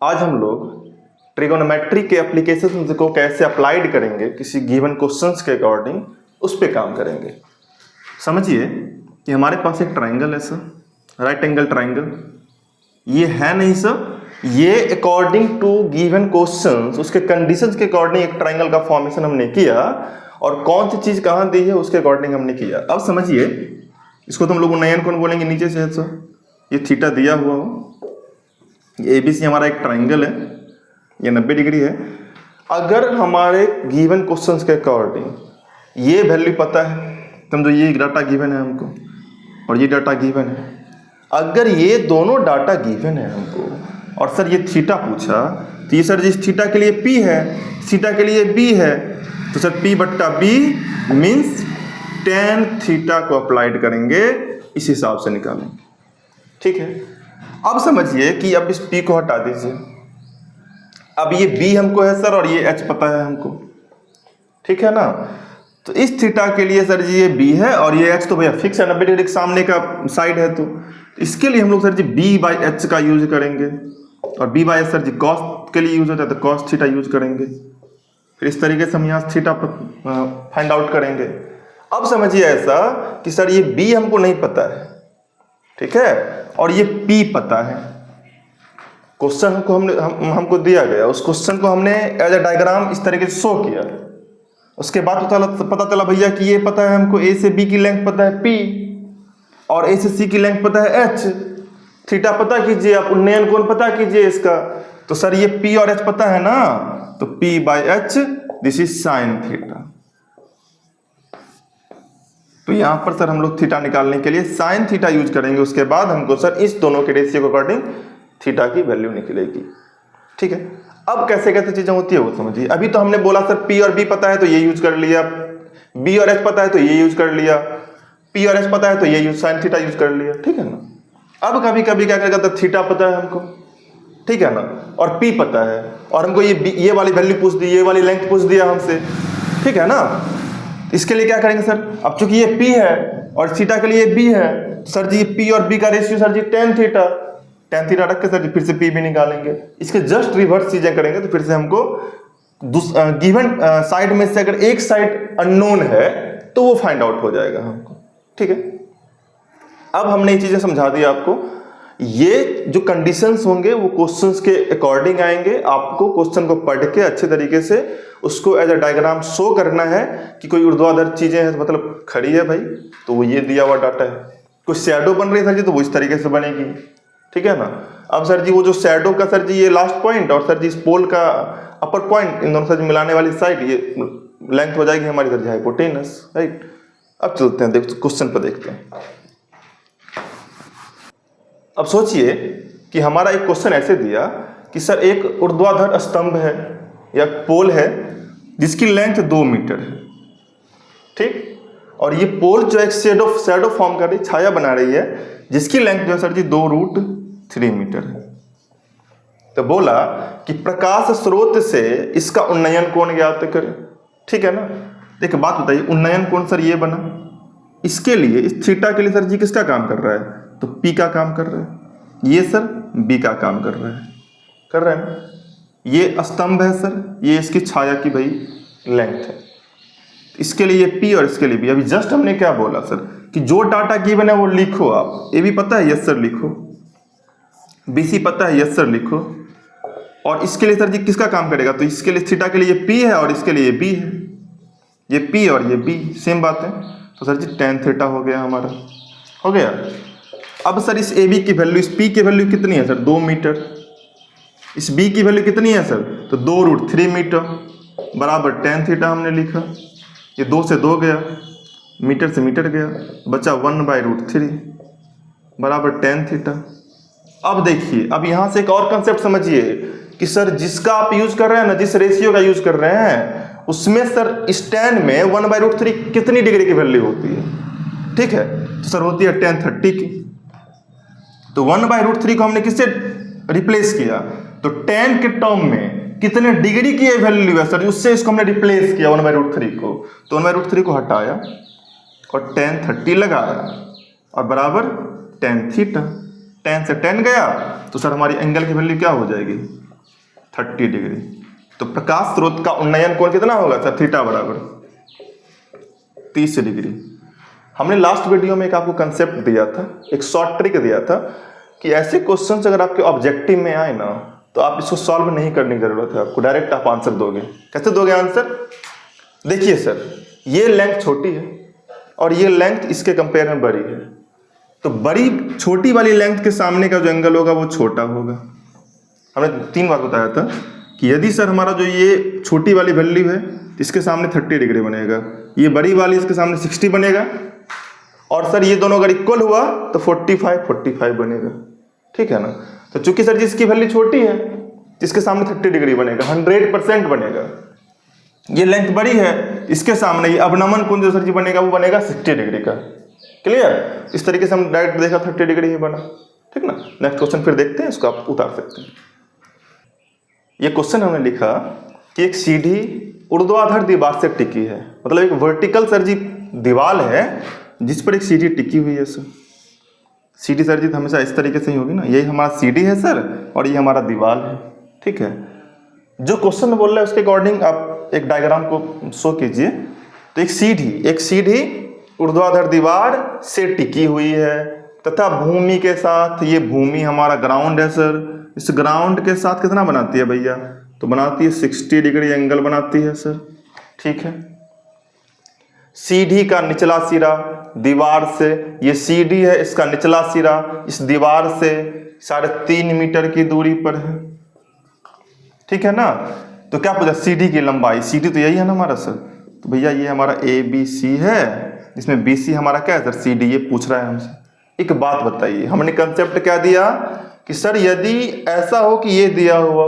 आज हम लोग ट्रिगोनोमेट्री के एप्लीकेशंस को कैसे अप्लाइड करेंगे किसी गिवन क्वेश्चंस के अकॉर्डिंग, उस पर काम करेंगे। समझिए कि हमारे पास एक ट्राइंगल है सर, राइट एंगल ट्राइंगल। ये है नहीं सर, ये अकॉर्डिंग टू गिवन क्वेश्चंस, उसके कंडीशंस के अकॉर्डिंग एक ट्राइंगल का फॉर्मेशन हमने किया और कौन सी चीज कहाँ दी है उसके अकॉर्डिंग हमने किया। अब समझिए, इसको तुम लोग नयन कोण बोलेंगे नीचे से है सर, ये थीटा दिया हुआ हो, ये ABC हमारा एक ट्राइंगल है, ये 90 डिग्री है। अगर हमारे गिवन क्वेश्चंस के अकॉर्डिंग ये वैल्यू पता है, समझो ये डाटा गिवन है हमको और ये डाटा गिवन है, अगर ये दोनों डाटा गिवन है हमको और सर ये थीटा पूछा, तो ये सर जिस थीटा के लिए P है, थीटा के लिए B है, तो sir P/B means tan theta को अप्लाइड करेंगे, इस हिसाब से निकालेंगे। ठीक है, अब समझिए कि अब इस P को हटा दीजिए। अब ये B हमको है सर और ये H पता है हमको, ठीक है ना। तो इस थीटा के लिए सर जी ये B है और ये H तो भैया फिक्स है, 90 डिग्री के सामने का साइड है, तो इसके लिए हम लोग सर जी B/H का यूज करेंगे और B/H सर जी कॉस के लिए यूज होता है, तो कॉस थीटा यूज करेंगे। फिर इस तरीके से हम यहाँ थीटा फाइंड आउट करेंगे। अब समझिए ऐसा कि सर ये B हमको नहीं पता है, ठीक है, और ये P पता है। क्वेश्चन को हमको दिया गया, उस क्वेश्चन को हमने एज अ डायग्राम इस तरीके से शो किया। उसके बाद पता चला भैया कि ये पता है हमको A से B की लेंथ पता है P और A से C की लेंथ पता है H। थीटा पता कीजिए, आप उन्नयन कोण पता कीजिए इसका, तो सर ये P और H पता है ना, तो P/H this is sine theta. तो यहां पर सर हम लोग थीटा निकालने के लिए साइन थीटा यूज करेंगे। उसके बाद हमको सर इस दोनों के रेशियो के अकॉर्डिंग थीटा की वैल्यू निकलेगी। ठीक है, अब कैसे कैसे चीजें होती है वो समझिए। अभी तो हमने बोला सर P और B पता है तो ये यूज कर लिया, B और H पता है तो ये यूज कर लिया, P और H पता है तो ये यूज साइन थीटा यूज कर लिया, ठीक है ना। अब कभी कभी क्या करेगा, तो थीटा पता है हमको, ठीक है ना, और P पता है और हमको ये वाली वैल्यू पूछ दी, ये वाली लेंथ पूछ दिया हमसे, ठीक है ना। इसके लिए क्या करेंगे सर, अब चूंकि ये P है और थीटा के लिए B है, सर जी P और B का रेशियो सर जी tan थीटा रख के सर जी फिर से P भी निकालेंगे। इसके जस्ट रिवर्स चीजें करेंगे तो फिर से हमको गिवन साइड में से अगर एक साइड अननोन है तो वो फाइंड आउट हो जाएगा हमको, ठीक है। अब हमने ये चीजें समझा दी आपको। ये जो कंडीशंस होंगे वो क्वेश्चंस के अकॉर्डिंग आएंगे। आपको क्वेश्चन को पढ़ के अच्छे तरीके से उसको एज अ डायग्राम शो करना है कि कोई ऊर्ध्वाधर चीजें हैं, मतलब खड़ी है भाई, तो वो ये दिया हुआ डाटा है। कुछ शैडो बन रही है सर जी, तो वो इस तरीके से बनेगी, ठीक है ना। अब सर जी वो जो शैडो का सर जी ये लास्ट पॉइंट और सर जी इस पोल का अपर पॉइंट, इन दोनों सर जी मिलाने वाली साइड, ये लेंथ हो जाएगी हमारी सर जी हाइपोटेनस, राइट। अब चलते हैं क्वेश्चन पर देखते हैं। अब सोचिए कि हमारा एक क्वेश्चन ऐसे दिया कि सर एक ऊर्ध्वाधर स्तंभ है या पोल है जिसकी लेंथ 2 मीटर है, ठीक, और ये पोल जो एक शैडो फॉर्म कर रही, छाया बना रही है, जिसकी लेंथ जो है सर जी 2√3 मीटर है। तो बोला कि प्रकाश स्रोत से इसका उन्नयन कोण ज्ञात करें, ठीक है ना। देखिए बात बताइए, उन्नयन कोण सर ये बना, इसके लिए इस थीटा के लिए सर जी किसका काम कर रहा है, तो P का काम कर रहा है, ये सर B का काम कर रहा है ना। ये स्तंभ है सर, ये इसकी छाया की भाई लेंथ है, इसके लिए P और इसके लिए B। अभी जस्ट हमने क्या बोला सर कि जो डाटा गिवन है वो लिखो। आप AB पता है, यस सर लिखो, BC पता है, यस सर लिखो, और इसके लिए सर जी किसका काम करेगा, तो इसके लिए थीटा के लिए P है और इसके लिए B है, ये P और ये B सेम बात है, तो सर जी tan थीटा हो गया हमारा, हो गया। अब सर इस AB की वैल्यू, इस P की वैल्यू कितनी है सर, 2 मीटर, इस B की वैल्यू कितनी है सर, तो 2√3 मीटर बराबर tan थीटा हमने लिखा। ये 2 से 2 गया, मीटर से मीटर गया, बचा 1/√3 बराबर tan थीटा। अब देखिए, अब यहां से एक और कंसेप्ट समझिए कि सर जिसका आप यूज कर रहे हैं ना, जिस रेशियो का यूज कर रहे हैं उसमें सर इस tan में 1/√3 कितनी डिग्री की वैल्यू होती है, ठीक है, तो सर होती है tan 30 की। तो 1/√3 को हमने किससे रिप्लेस किया, तो tan के टर्म में कितने डिग्री की ये वैल्यू है सर, उससे इसको हमने रिप्लेस किया 1/√3 को, तो 1/√3 को हटाया और tan 30 लगाया और बराबर tan थीटा। tan से tan गया तो सर हमारी एंगल की वैल्यू क्या हो जाएगी, 30 डिग्री। तो प्रकाश स्रोत का उन्नयन कोण कितना होगा सर? थीटा बराबर 30 डिग्री। हमने लास्ट वीडियो में एक आपको कंसेप्ट दिया था, एक शॉर्ट ट्रिक दिया था कि ऐसे क्वेश्चंस अगर आपके ऑब्जेक्टिव में आए ना तो आप इसको सॉल्व नहीं करने की जरूरत है, आपको डायरेक्ट आप आंसर दोगे। कैसे दोगे आंसर? देखिए सर, ये लेंथ छोटी है और ये लेंथ इसके कंपेयर में बड़ी है, तो बड़ी छोटी वाली लेंथ के सामने का जो एंगल होगा वो छोटा होगा। हमने 3 बार बताया था कि यदि सर हमारा जो ये छोटी वाली वैल्यू है इसके सामने 30 डिग्री बनेगा, ये बड़ी वाली इसके सामने 60 बनेगा, और सर ये दोनों अगर इक्वल हुआ तो 45 बनेगा। ठीक है ना? तो चूंकि सर जिसकी वैल्यू छोटी है इसके सामने 30 डिग्री बनेगा, 100% बनेगा। ये लेंथ बड़ी है, इसके सामने ये अवनमन कोण जो सर जी बनेगा वो बनेगा 60 डिग्री का। क्लियर? इस तरीके से हम डायरेक्ट देखा 30 डिग्री ही बना। ठीक ना? नेक्स्ट क्वेश्चन फिर देखते हैं, इसको आप उतार सकते हैं। ये क्वेश्चन हमने लिखा कि एक सीधी ऊर्ध्वाधर दीवार से टिकी है, मतलब एक वर्टिकल सर जी दीवार है जिस पर एक सीढ़ी टिकी हुई है सर। सीढ़ी सर जी तो हमेशा इस तरीके से ही होगी ना, यही हमारा सीढ़ी है सर और ये हमारा दीवार है। ठीक है? जो क्वेश्चन में बोल रहा है उसके अकॉर्डिंग आप एक डायग्राम को शो कीजिए। तो एक सीढ़ी ऊर्ध्वाधर दीवार से टिकी हुई है तथा भूमि के साथ, ये भूमि हमारा ग्राउंड है सर, इस ग्राउंड के साथ कितना बनाती है भैया? तो बनाती है 60 डिग्री एंगल बनाती है सर। ठीक है? सीढ़ी का निचला सिरा दीवार से, ये सीढ़ी है, इसका निचला सिरा इस दीवार से 3.5 मीटर की दूरी पर है। ठीक है ना? तो क्या पूछा? सीढ़ी की लंबाई। सीढ़ी तो यही है ना हमारा सर, तो भैया ये हमारा ABC है, इसमें BC हमारा क्या है सर? CD। ये पूछ रहा है हमसे। एक बात बताइए, हमने कंसेप्ट क्या दिया कि सर यदि ऐसा हो कि ये दिया हुआ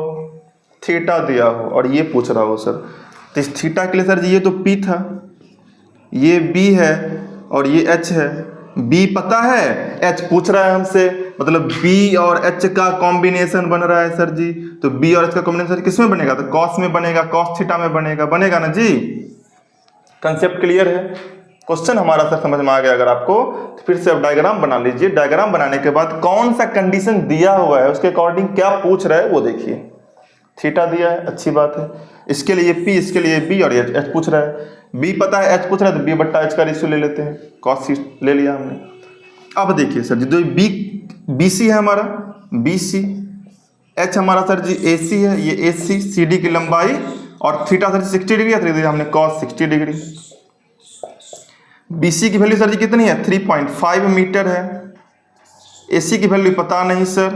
थीटा दिया हो और ये पूछ रहा हो सर, तो इस थीटा के लिए सर जी ये तो P था, ये B है और ये H है। B पता है, H पूछ रहा है हमसे, मतलब B और H का कॉम्बिनेशन बन रहा है सर जी। तो B और H का कॉम्बिनेशन किस में बनेगा? तो कॉस में बनेगा, कॉस थीटा में बनेगा ना जी। कंसेप्ट क्लियर है? क्वेश्चन हमारा सर समझ में आ गया अगर आपको, तो फिर से अब डायग्राम बना लीजिए। डायग्राम बनाने के बाद कौन सा कंडीशन दिया हुआ है उसके अकॉर्डिंग क्या पूछ रहा है वो देखिए। थीटा दिया है, अच्छी बात है, इसके लिए P, इसके लिए B और H पूछ रहा है। B पता है, H पूछ रहा है, तो B/H का रेशियो ले लेते हैं, cos ले लिया हमने। अब देखिए सर जी, जो BC है हमारा, BC, H हमारा सर जी AC है, ये AC, CD की लंबाई, और थीटा सर 60 डिग्री है, हमने cos 60 डिग्री। BC की वैल्यू सर जी कितनी है? 3.5 मीटर है। AC की वैल्यू पता नहीं सर,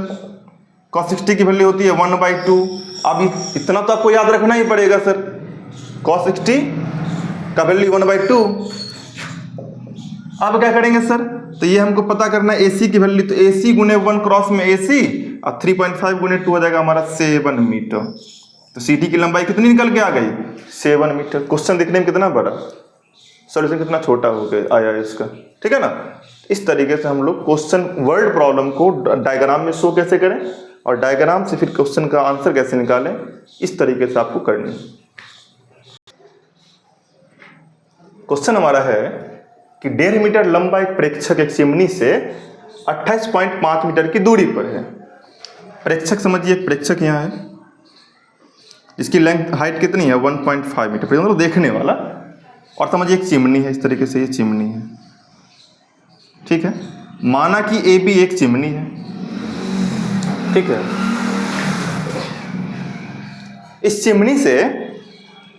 cos 60 की वैल्यू होती है 1/2। अब इतना तो आपको याद रखना ही पड़ेगा सर, cos 60 का वैल्यू 1/2। अब क्या करेंगे सर? तो ये हमको पता करना है AC की वैल्यू, तो AC गुने 1 क्रॉस में AC, और 3.5 गुने 2 हो जाएगा हमारा 7 मीटर। तो CD की लंबाई कितनी निकल के आ गई? 7 मीटर। क्वेश्चन दिखने में कितना बड़ा, सॉल्यूशन कितना छोटा हो गया आया इसका। ठीक है ना? इस तरीके से हम लोग क्वेश्चन वर्ड प्रॉब्लम को डायग्राम में शो कैसे करें और डायग्राम से फिर क्वेश्चन का आंसर कैसे निकालें, इस तरीके से आपको करनी है। क्वेश्चन हमारा है कि 1.5 मीटर लंबा एक प्रेक्षक एक चिमनी से 28.5 मीटर की दूरी पर है। प्रेक्षक समझिए, एक प्रेक्षक यहाँ है, इसकी लेंथ हाइट कितनी है? 1.5 मीटर, मतलब देखने वाला। और समझिए एक चिमनी है, इस तरीके से ये चिमनी है। ठीक है? माना कि AB एक चिमनी है। ठीक है? इस चिमनी से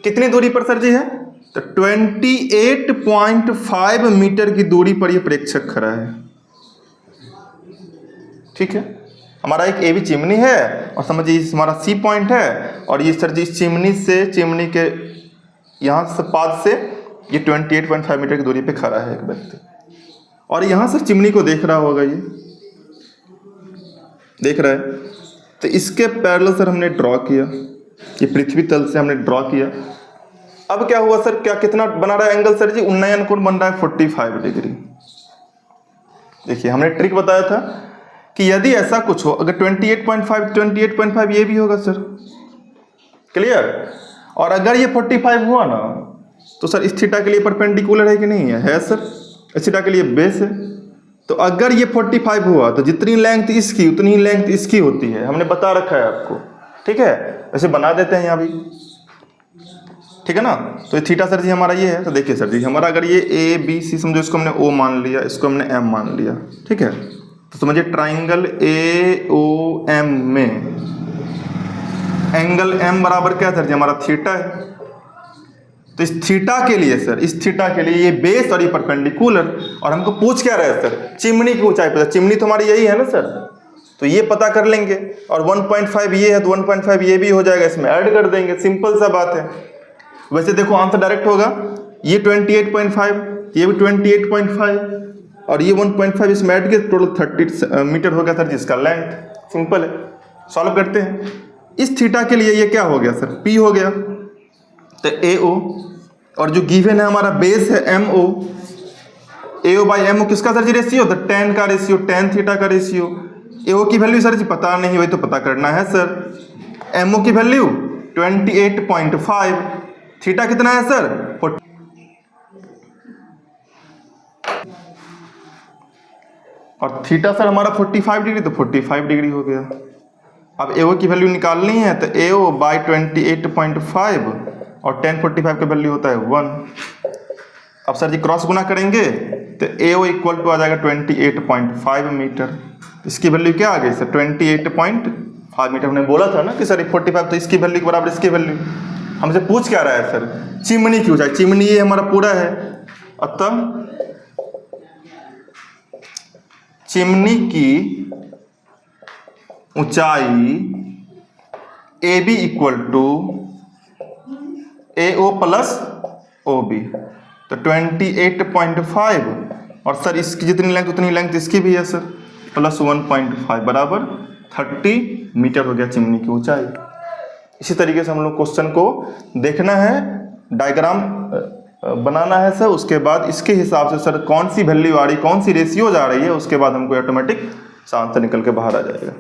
कितनी दूरी पर सर जी है? तो 28.5 मीटर की दूरी पर यह प्रेक्षक खड़ा है। ठीक है? हमारा एक AB चिमनी है और समझिए हमारा C पॉइंट है, और ये सर जी इस चिमनी के यहाँ से पाद से ये 28.5 मीटर की दूरी पे खड़ा है एक व्यक्ति, और यहाँ से चिमनी को देख रहा होगा, ये देख रहा है। तो इसके पैरेलल सर हमने ड्रॉ किया, ये पृथ्वी तल से हमने ड्रॉ किया। अब क्या हुआ सर, क्या कितना बना रहा है एंगल सर जी? उन्नयन कोण बन रहा है 45 डिग्री। देखिए हमने ट्रिक बताया था कि यदि ऐसा कुछ हो, अगर 28.5 ये भी होगा सर, क्लियर। और अगर ये 45 हुआ ना, तो सर इस थीटा के लिए परपेंडिकुलर है कि नहीं है सर, इस थीटा के लिए बेस है। तो अगर ये 45 हुआ तो जितनी लेंथ इसकी उतनी ही लेंथ इसकी होती है, हमने बता रखा है आपको। ठीक है, ऐसे बना देते हैं यहाँ भी, ठीक है ना। तो ये थीटा सर जी हमारा ये है। तो देखिए सर जी हमारा अगर ये ए बी सी समझो, इसको हमने ओ मान लिया, इसको हमने एम मान लिया, ठीक है। तो समझिए ट्राइंगल ए ओ एम में एंगल एम बराबर क्या सर जी हमारा थीटा है। तो इस थीटा के लिए सर, इस थीटा के लिए ये बेस और ये परपेंडिकुलर, और हमको पूछ क्या रहा है सर, चिमनी की ऊंचाई पता, चिमनी तो हमारी यही है ना सर, तो ये पता कर लेंगे। और 1.5 ये है तो 1.5 ये भी हो जाएगा, इसमें ऐड कर देंगे, सिंपल सा बात है। वैसे देखो आंसर डायरेक्ट होगा, ये 28.5, ये भी 28.5 और ये 1.5 इसमें ऐड किया, टोटल 30 मीटर हो गया सर जिसका लेंथ। सिंपल है, सॉल्व करते हैं। इस थीटा के लिए ये क्या हो गया सर, P हो गया, तो AO, और जो गिवन है हमारा बेस है MO, AO बाई MO किसका सर जी रेशियो, तो tan का रेशियो, tan थीटा का रेशियो। AO की वैल्यू सर जी पता नहीं, वही तो पता करना है सर। MO की वैल्यू 28.5, थीटा कितना है सर 40, और थीटा सर हमारा 45 डिग्री, तो 45 डिग्री हो गया। अब AO की वैल्यू निकालनी है, तो AO बाई 28.5 और tan 45 का वैल्यू होता है 1। अब सर जी क्रॉस गुना करेंगे तो AO इक्वल टू आ जाएगा 28.5 मीटर। इसकी वैल्यू क्या आ गई सर 28.5 मीटर। हमने बोला था ना कि सर 45, तो इसकी वैल्यू के बराबर इसकी वैल्यू। हमसे पूछ क्या रहा है सर, चिमनी की ऊंचाई, चिमनी ये हमारा पूरा है, अतः चिमनी की ऊंचाई AB equal to AO plus OB, तो 28.5, और सर इसकी जितनी लेंथ उतनी लेंथ इसकी भी है सर, प्लस 1.5 बराबर 30 मीटर हो गया चिमनी की ऊंचाई। इसी तरीके से हम लोग क्वेश्चन को देखना है, डायग्राम बनाना है सर, उसके बाद इसके हिसाब से सर कौन सी वैल्यू आ रही, कौन सी रेशियोज आ रही है, उसके बाद हमको ऑटोमेटिक आंसर निकल के बाहर आ जाएगा।